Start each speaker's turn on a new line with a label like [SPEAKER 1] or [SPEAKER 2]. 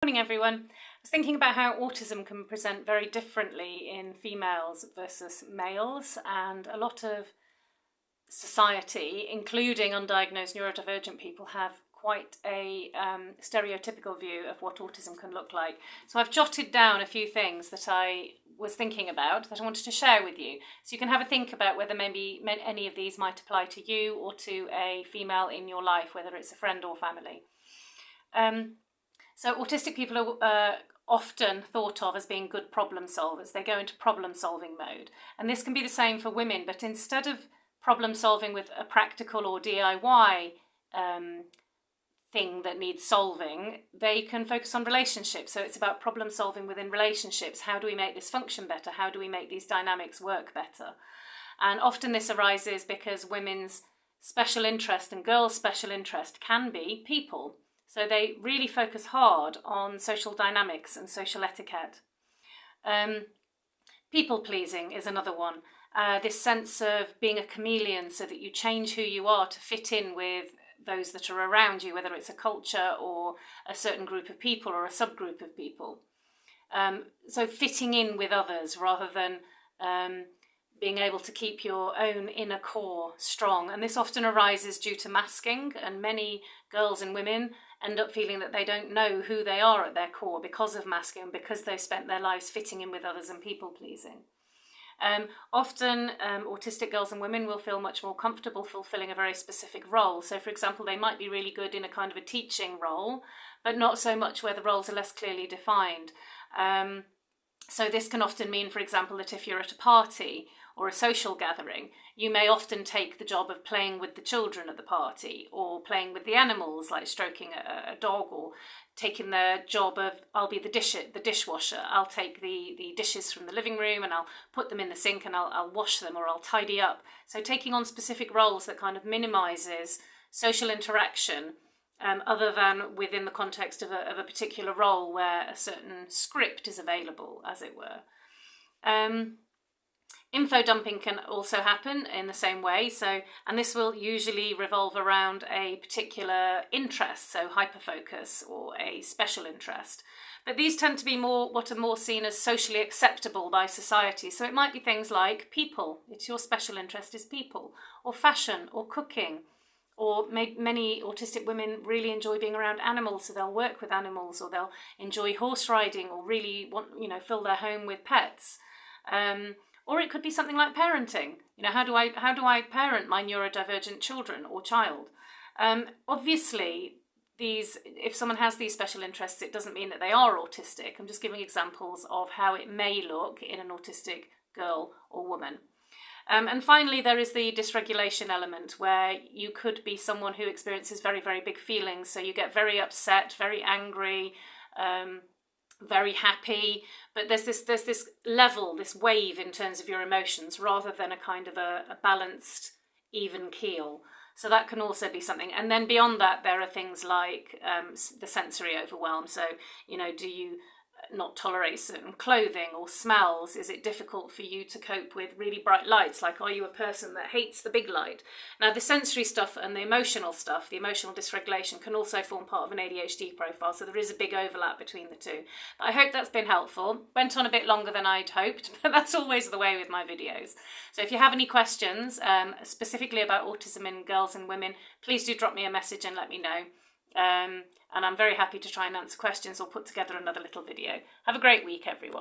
[SPEAKER 1] Morning everyone. I was thinking about how autism can present very differently in females versus males, and a lot of society, including undiagnosed neurodivergent people, have quite a stereotypical view of what autism can look like. So I've jotted down a few things that I was thinking about that I wanted to share with you. So you can have a think about whether maybe any of these might apply to you or to a female in your life, whether it's a friend or family. So autistic people are often thought of as being good problem solvers. They go into problem solving mode. And this can be the same for women, but instead of problem solving with a practical or DIY thing that needs solving, they can focus on relationships. So it's about problem solving within relationships. How do we make this function better? How do we make these dynamics work better? And often this arises because women's special interest and girls' special interest can be people. So they really focus hard on social dynamics and social etiquette. People pleasing is another one. This sense of being a chameleon, so that you change who you are to fit in with those that are around you, whether it's a culture or a certain group of people or a subgroup of people. So fitting in with others rather than being able to keep your own inner core strong. And this often arises due to masking, and many girls and women end up feeling that they don't know who they are at their core because of masking, because they've spent their lives fitting in with others and people pleasing. Often autistic girls and women will feel much more comfortable fulfilling a very specific role. So for example, they might be really good in a kind of a teaching role, but not so much where the roles are less clearly defined. So this can often mean, for example, that if you're at a party or a social gathering, you may often take the job of playing with the children at the party, or playing with the animals, like stroking a dog, or taking the job of, I'll be the dishwasher. I'll take the dishes from the living room and I'll put them in the sink and I'll wash them, or I'll tidy up. So taking on specific roles that kind of minimises social interaction, other than within the context of a particular role where a certain script is available, as it were. Info dumping can also happen in the same way, and this will usually revolve around a particular interest, so hyperfocus or a special interest. But these tend to be what are more seen as socially acceptable by society. So it might be things like people. It's your special interest is people, or fashion, or cooking. Or many autistic women really enjoy being around animals, so they'll work with animals, or they'll enjoy horse riding, or really want, fill their home with pets. Or it could be something like parenting. How do I parent my neurodivergent children or child? Obviously, if someone has these special interests, it doesn't mean that they are autistic. I'm just giving examples of how it may look in an autistic girl or woman. And finally, there is the dysregulation element, where you could be someone who experiences very, very big feelings. So you get very upset, very angry, very happy, but there's this level, this wave in terms of your emotions, rather than a kind of a balanced, even keel. So that can also be something. And then beyond that, there are things like the sensory overwhelm. So, do you not tolerate certain clothing or smells? Is it difficult for you to cope with really bright lights? Like, are you a person that hates the big light? Now, the sensory stuff and the emotional stuff, the emotional dysregulation, can also form part of an ADHD profile, so there is a big overlap between the two. But I hope that's been helpful. Went on a bit longer than I'd hoped, but that's always the way with my videos. So if you have any questions, specifically about autism in girls and women, please do drop me a message and let me know. And I'm very happy to try and answer questions or put together another little video. Have a great week, everyone.